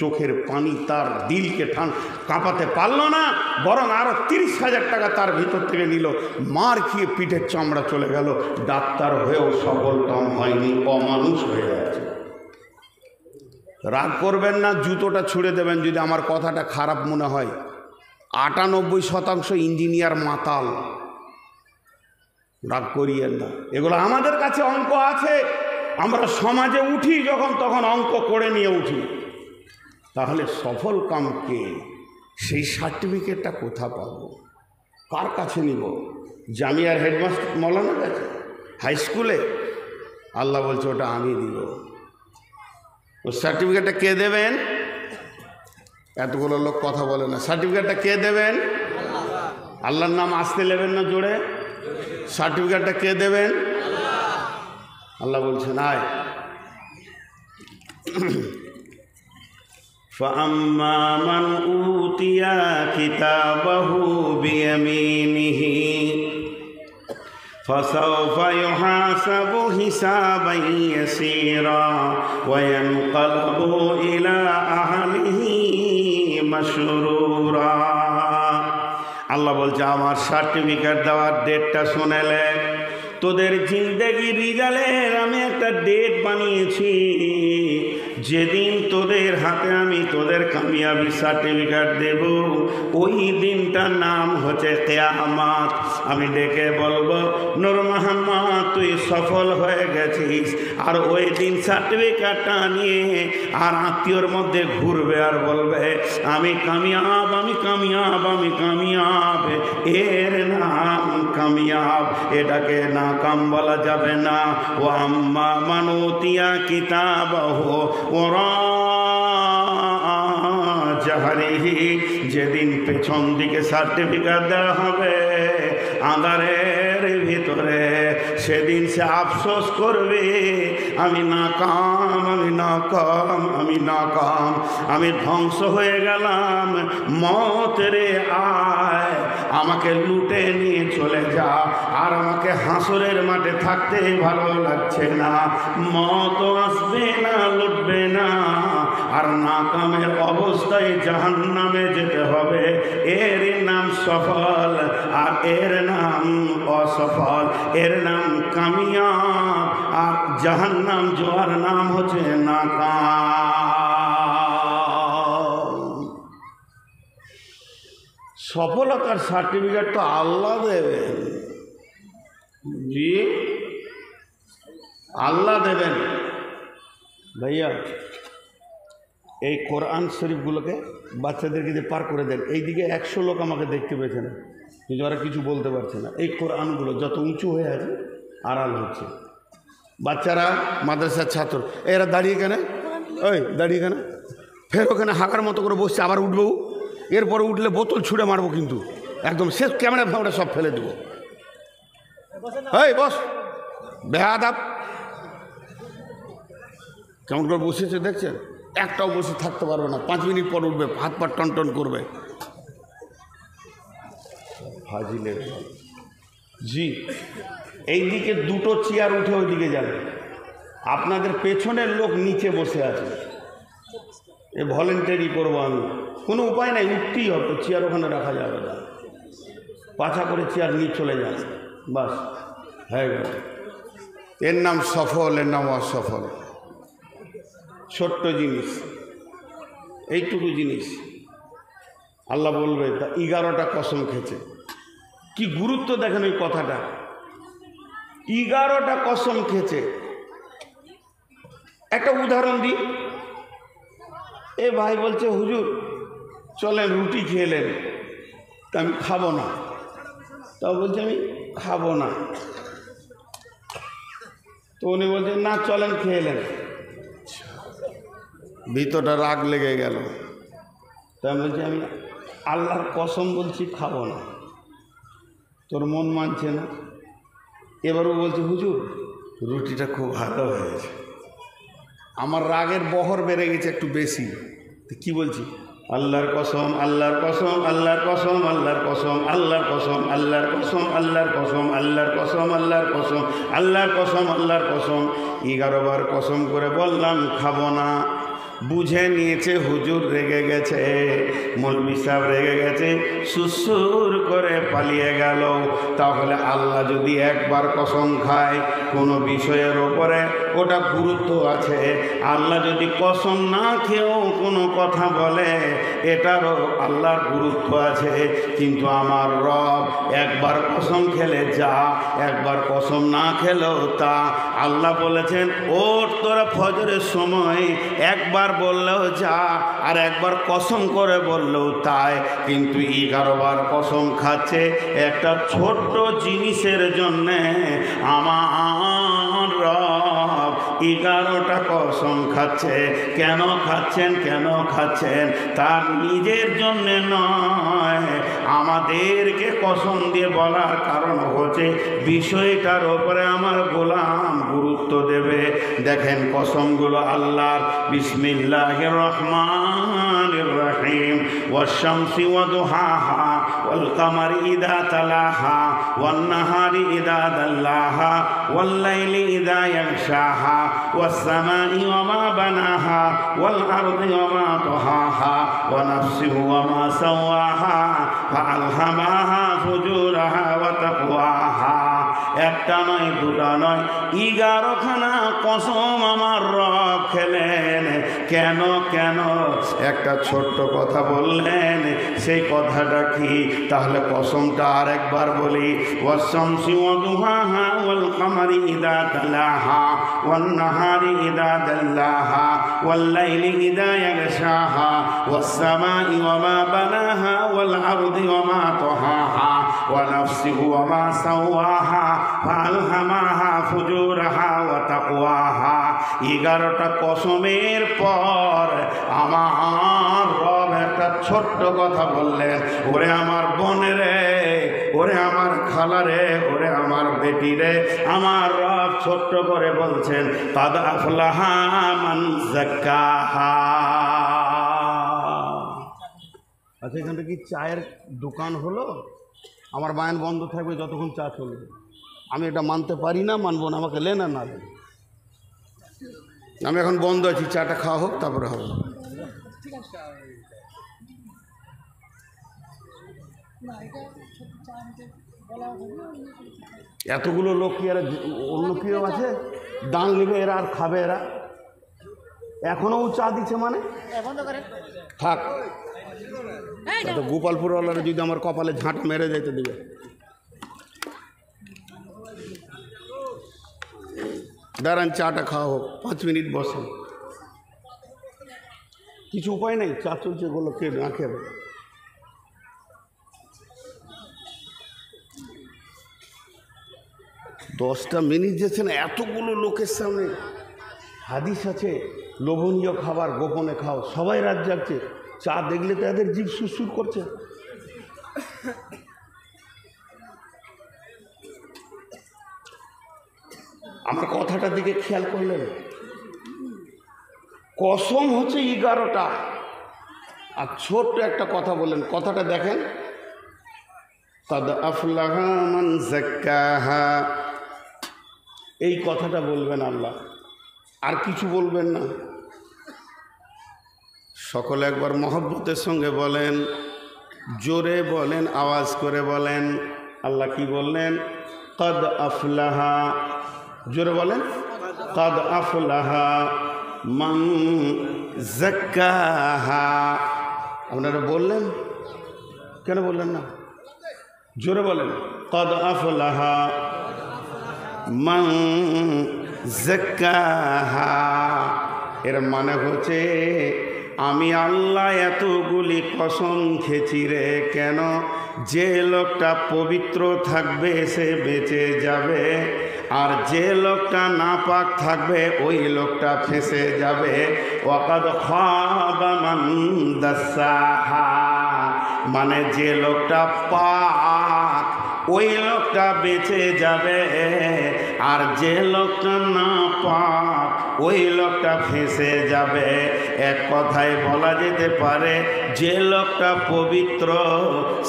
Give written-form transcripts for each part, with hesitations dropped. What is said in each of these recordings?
চোখের পানি তার দিলকে কাঁপাতে পারল না, বরং আরও 30,000 টাকা তার ভিতর থেকে নিল, মার খেয়ে পিঠের চামড়া চলে গেল। ডাক্তার হয়েও সফল কাম হয়নি, অমানুষ হয়ে গেছে। রাগ করবেন না, জুতোটা ছুঁড়ে দেবেন যদি আমার কথাটা খারাপ মনে হয়। 98% ইঞ্জিনিয়ার মাতাল, রাগ করিয়েন না। এগুলো আমাদের কাছে অঙ্ক আছে, আমরা সমাজে উঠি যখন তখন অঙ্ক করে নিয়ে উঠি। তাহলে সফল কামকে সেই সার্টিফিকেটটা কোথা পাবো, কার কাছে নিব? জামিয়ার হেডমাস্টার মৌলানার কাছে, হাই স্কুলে? আল্লাহ বলছে ওটা আমি দিব। ও সার্টিফিকেটটা কে দেবেন? এতগুলো লোক কথা বলে না। সার্টিফিকেটটা কে দেবেন? আল্লাহর নাম আসতে নেবেন না জোরে? সার্টিফিকেটটা কে দেবেন? আল্লাহ বলছেন আয়। فَأَمَّا مَنْ أُوتِيَ كِتَابَهُ بِيَمِينِهِ فَسَوْفَ يُحَاسَبُ حِسَابًا يَسِيرًا وَيَنْقَلِبُ إِلَى أَهْلِهِ مسرورا। আল্লাহ বলছে আমার সার্টিফিকেট দেওয়ার ডেটটা শুনেলে, তোদের জিন্দেগি রিজালের আমি একটা ডেট বানিয়েছি। যেদিন তোদের হাতে আমি তোদের কামিয়াবি সার্টিফিকেট দেব, ওই দিনটার নাম হচ্ছে কিয়ামত। আমি ডেকে বলবো নূর মোহাম্মদ তুই সফল হয়ে গেছিস, আর ওই দিন সার্টিফিকেটটা নিয়ে আর আত্মীয়র মধ্যে ঘুরবে আর বলবে আমি কামিয়াব, আমি কামিয়াব, আমি কামিয়াব। এর নাম কামিয়াব, এটাকে নাকাম বলা যাবে না। ও আম্মা মান উতিয়া কিতাবাহু ওরা জাহরিহি, যেদিন পেছন দিকে সার্টিফিকেট দেওয়া হবে আঁধারের ভিতরে, সেদিন সে আফসোস করবে আমি নাকাম, আমি নাকাম, আমি নাকাম, আমি ধ্বংস হয়ে গেলাম। মত রে আয়, আমাকে লুটে নিয়ে চলে যা, আর আমাকে হাসরের মাঠে থাকতে ভালো লাগছে না। মত আসবে না, লুটবে না, আর নাকামের অবস্থায় জাহান্নামে যেতে হবে। এর নাম সফল, আর এর নাম অসফল। এর নাম কামিয়াব, আর জাহান্নাম জোয়ার নাম হচ্ছে নাকাম। সফলতার সার্টিফিকেট তো আল্লাহ দেবেন, জি আল্লাহ দেবেন। ভাইয়া এই কোরআন শরীফগুলোকে বাচ্চাদেরকে দিয়ে পার করে দেন। এইদিকে 100 লোক আমাকে দেখতে পেয়েছে না, কিন্তু ওরা কিছু বলতে পারছে না। এই কোরআনগুলো যত উঁচু হয়ে আছে আড়াল হচ্ছে। বাচ্চারা মাদ্রাসার ছাত্র, এরা দাঁড়িয়ে কেন, ওই দাঁড়িয়ে কেন, ফের ওখানে হাঁকার মতো করে বসছে, আবার উঠবো, এরপরে উঠলে বোতল ছুঁড়ে মারবো, কিন্তু একদম শেষ ক্যামেরা ফ্যামেরা সব ফেলে দেবো। এই বস, বেয়াদব কেমন করে বসেছে দেখছেন? একটাও বসে থাকতে পারবে না, 5 মিনিট পর উঠবে, হাত পা টন টন করবে। ফাজিলে জি, এইদিকে 2টো চেয়ার উঠে ওইদিকে যাবে, আপনাদের পেছনের লোক নিচে বসে আছে। এ ভলেন্টারি করবো আমি, কোনো উপায় নাই, উঠতেই হবে। চেয়ার ওখানে রাখা যাবে না, পাছা করে চেয়ার নিয়ে চলে যাবে, বাস হয়ে গেল। এর নাম সফল, এর নাম অসফল। ছোট্ট জিনিস, এইটুকু জিনিস আল্লাহ বলবে তা 11টা কসম খেয়েছে। কি গুরুত্ব দেখেন ওই কথাটা, 11টা কসম খেয়েছে। একটা উদাহরণ দিই। এ ভাই বলছে হুজুর চলেন রুটি খেলেন, তা আমি খাবো না। তা বলছে আমি খাবো না। তো উনি বলছেন না চলেন খেলেন। ভিতরটা রাগ লেগে গেল। তা বলছি আমি আল্লাহর কসম বলছি খাবো না, তোর মন মানছে না। এবারও বলছে হুজুর রুটিটা খুব ভালো হয়েছে। আমার রাগের বহর বেড়ে গেছে একটু বেশি। তো কী বলছি, আল্লাহর কসম, আল্লাহর কসম, আল্লাহর কসম, আল্লাহর কসম, আল্লাহর কসম, আল্লাহর কসম, আল্লাহর কসম, আল্লাহর কসম, আল্লাহর কসম, আল্লাহর কসম, আল্লাহর কসম। 11 বার কসম করে বললাম খাবো না। বুঝে নিয়েছে হুজুর রেগে গেছে, মৌলভী সাহেব রেগে গেছে, সুসুর করে পালিয়ে গেল। তাহলে আল্লাহ যদি একবার কসম খায় কোনো বিষয়ের ওপরে, ওটা গুরুত্ব আছে। আল্লাহ যদি কসম না খেয়েও কোনো কথা বলে, এটারও আল্লাহর গুরুত্ব আছে। কিন্তু আমার রব একবার কসম খেলে যা, একবার কসম না খেলেও তা। আল্লাহ বলেছেন ওর তোরা ফজরের সময় একবার বললেও যা, আর একবার কসম করে বললেও তাই। কিন্তু 11 বার কসম খাচ্ছে একটা ছোট্ট জিনিসের জন্যে। আমার রব 11টা কসম খাচ্ছে। কেন খাচ্ছেন? কেন খাচ্ছেন? তার নিজের জন্যে নয়, আমাদেরকে কসম দিয়ে বলার কারণ হচ্ছে বিষয়টার ওপরে আমার গোলাম গুরুত্ব দেবে। দেখেন কসমগুলো আল্লাহর। বিসমিল্লাহির রহমানির রহিম। ওয়াশ-শামসি ওয়া দুহাহা ওয়াল কামারি ইযা তালাহা ওয়ান নাহারি ইযা দাল্লাহা ওয়াল লাইলি ইযা ইয়াগশাহা ওয়াস সামাই ওয়া মা বানাহা ওয়াল আরদি ওয়া মা তাহাহা ওয়া নাফসি ওয়া মা সাওয়াহা ফাআলহামাহা ফুজুরাহা ওয়া তাকওয়াহা। একটা নয়, দুটা নয়, 11খানা কসম আমার রব খেলেন। কেন? কেন? একটা ছোট্ট কথা বললেন, সেই কথাটা কি? তাহলে কসমটা আর একবার বলি। ওয়াশ-শামসি ওয়া দুহাহা ওয়াল কামারি ইযা তালাহা ওয়ান নাহারি ইযা দাল্লাহা ওয়াল লাইলি ইযা ইয়াগশাহা ওয়াস সামাই ওয়া মা বানাহা ওয়াল আরদি ওয়া মা তাহাহা ওয়া নাফসি ওয়া মা সাওয়াহা ফাআলহামাহা ফুজুরাহা ওয়া তাকওয়াহা। 11টা কসমের পর আমার রব একটা ছোট্ট কথা বললেন। ওরে আমার বোনেরে, ওরে আমার খালারে, ওরে আমার বেটিরে, আমার রব ছোট্ট করে বলছেন কাদ আফলাহা মান যাক্কাহা। আচ্ছা, এখানটা কি চায়ের দোকান হলো? আমার বায়ান বন্ধ থাকবে যতক্ষণ চা চলবে। আমি এটা মানতে পারি না, মানবো না, আমাকে লেন আর না লেন। আমি এখন বন্ধ আছি, চাটা খাওয়া হোক তারপরে হবে। এতগুলো লোক কি আর অন্য কেউ আছে? দান নেবে এরা আর খাবে এরা? এখনও চা দিচ্ছে মানে থাক। গোপালপুরওয়ালারা যদি আমার কপালে ঝাঁট মেরে যেতে দেবে। দাঁড়ান, চাটা খাওয়া হোক, 5 মিনিট বসেন। কিছু উপায় নেই, চা চলছে, গুলো কে না খেয়ে। 10টা মিনিট যেছে না এতগুলো লোকের সামনে। হাদিস আছে লোভনীয় খাবার গোপনে খাও। সবাই রাত জাগছে, চা দেখলে তো এদের জিভ সুরসুর করছে। আমার কথাটার দিকে খেয়াল করলেন? কসম হচ্ছে 11টা, আর ছোট্ট একটা কথা বলেন। কথাটা দেখেন, কাদ আফলাহা মান যাক্কাহা। এই কথাটা বলবেন আল্লাহ, আর কিছু বলবেন না। সকলে একবার মহব্বতের সঙ্গে বলেন, জোরে বলেন, আওয়াজ করে বলেন। আল্লাহ কি বললেন? কাদ আফলাহা। জোরে বলেন, কাদ আফলাহা মান যাক্কাহা। আপনারা বললেন কেন? বললেন না? জোরে বলেন, কাদ আফলাহা মান যাক্কাহা। এর মানে হচ্ছে আমি আল্লাহ এতগুলি কসম খেয়েছি রে। কেন? যে লোকটা পবিত্র থাকবে সে বেঁচে যাবে, আর যে লোকটা নাপাক থাকবে ওই লোকটা ফেঁসে যাবে। ওয়াকাদ খাবা মান দাসাহা, মানে যে লোকটা পাক ওই লোকটা বেঁচে যাবে, আর যে লোকটা না পাক ওই লোকটা ফেঁসে যাবে। এক কথায় বলা যেতে পারে যে লোকটা পবিত্র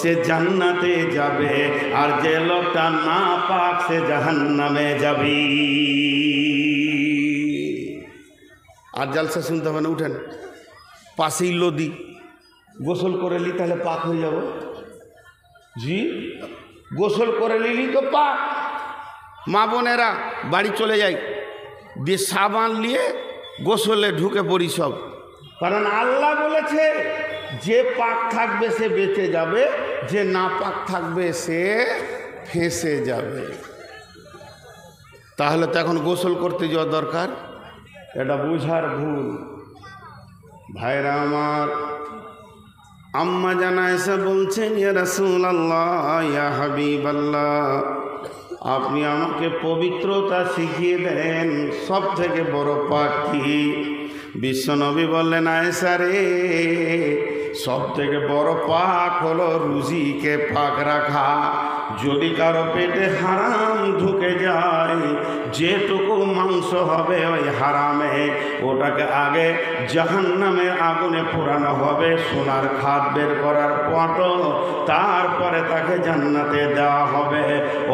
সে জান্নাতে যাবে, আর যে লোকটা না পাক সে জাহান্নামে যাবে। আর জালসা শুনতে হবে না, উঠেন। পাশেই নদী, গোসল করে নি তাহলে পাক হয়ে যাব। জি, গোসল করে নিলি তো পাক। মা বোনেরা বাড়ি চলে যাই, দিয়ে সাবান নিয়ে গোসলে ঢুকে পড়ি সব। কারণ আল্লাহ বলেছে যে পাক থাকবে সে বেঁচে যাবে, যে না পাক থাকবে সে ফেঁসে যাবে। তাহলে তো এখন গোসল করতে যাওয়া দরকার। এটা বুঝার ভুল। ভাইরা আমার, আম্মা জানা এসে বলছেন, ইয়া রাসূলুল্লাহ, ইয়া হাবিবাল্লাহ, আপনি আমাকে পবিত্রতা শিখিয়ে দেন। সব থেকে বড় পাক কি? বিশ্বনবী বললেন, আয়েশা রে, সব থেকে বড় পাক হলো রুজিকে পাক রাখা। যদি কারো পেটে হারাম ঢুকে যায়, যেটুকু মাংস হবে ওই হারামে, ওটাকে আগে জাহান্নামের আগুনে পোড়ানো হবে সোনার খাদ বের করার পর, তারপরে তাকে জান্নাতে দেওয়া হবে।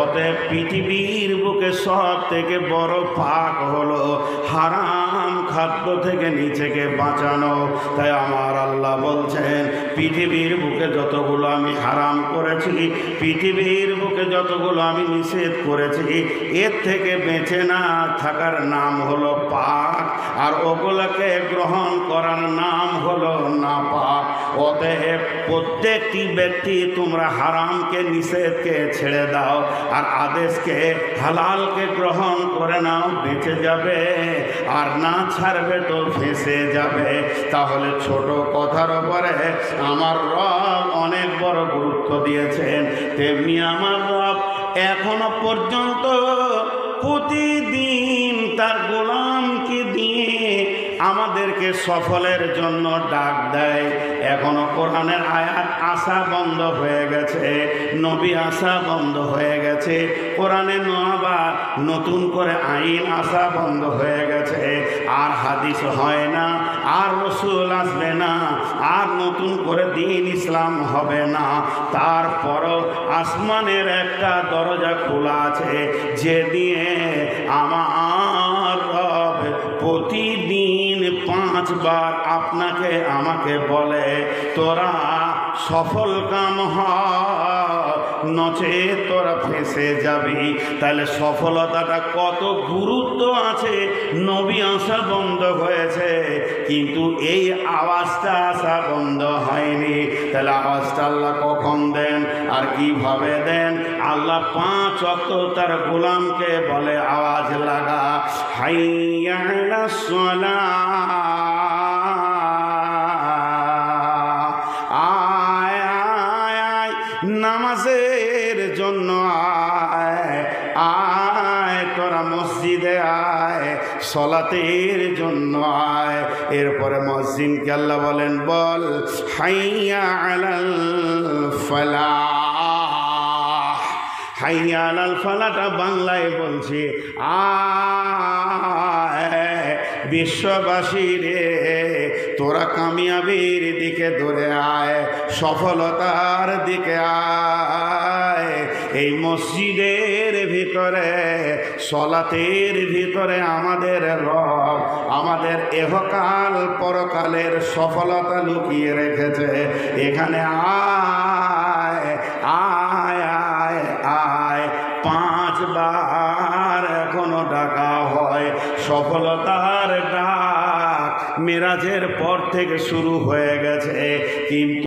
অতএব পৃথিবীর বুকে সব থেকে বড় পাক হলো হারাম খাদ্য থেকে নিজেকে বাঁচানো। তাই আমার আল্লাহ বলছেন, পৃথিবীর বুকে যতগুলো আমি হারাম করেছি, পৃথিবীর বুকে যতগুলো আমি নিষেধ করেছি, এর থেকে বেঁচে না থাকার নাম হলো পাক, আর ওগুলোকে গ্রহণ করার নাম হলো না পাক। অতএব প্রত্যেকটি ব্যক্তি তোমরা হারামকে নিষেধকে ছেড়ে দাও, আর আদেশকে হালালকে গ্রহণ করে নাও, বেঁচে যাবে। আর না ছাড়বে তো ফেঁসে যাবে। তাহলে ছোট কথার উপরে আমার রব অনেক বড় গুরুত্ব দিয়েছেন। তেমনি আমার রব এখনো পর্যন্ত প্রতিদিন তার গোলামকে দিয়ে আমাদেরকে সফলের জন্য ডাক দেয়। এখনো কোরআনের আয়াত আসা বন্ধ হয়ে গেছে, নবী আসা বন্ধ হয়ে গেছে, কোরআনে আবার নতুন করে আইন আসা বন্ধ হয়ে গেছে, আর হাদিস হয় না, আর রসুল আসবে না, আর নতুন করে দ্বীন ইসলাম হবে না। তারপরও আসমানের একটা দরজা খোলা আছে, যে দিয়ে আমার রব প্রতিদিন 5 বার আপনাকে আমাকে বলে, তোরা সফল কাম হ, নচে তোরা ফেঁসে যাবি। তাহলে সফলতাটা কত গুরুত্ব আছে। নবী আসা বন্ধ হয়েছে, কিন্তু এই আওয়াজটা আসা বন্ধ হয়নি। তাহলে আওয়াজটা আল্লাহ কখন দেন আর কিভাবে দেন? আল্লাহ 5 ওয়াক্ত তার গোলামকে বলে, আওয়াজ লাগা, হাইয়া আলাস সালাহ, নামাজের জন্য আয়, আয় তোরা মসজিদে আয়, সলাতের জন্য আয়। এরপরে মসজিদকে আল্লাহ বলেন, বল হাইয়া আলাল ফালাহ। হাইয়া আলাল ফালাহটা বাংলায় বলছি, আয় বিশ্ববাসী রে, তোরা কামিয়াবির দিকে দৌড়ে আয়, সফলতার দিকে আয়। এই মসজিদের ভিতরে, সলাতের ভিতরে আমাদের রব আমাদের এহকাল পরকালের সফলতা লুকিয়ে রেখেছে। এখানে আয়, আয়, আয়, আয়। 5 বার এখনো ডাকা হয়। সফলতার ডাক মেরাজের পর থেকে শুরু হয়ে গেছে, কিন্তু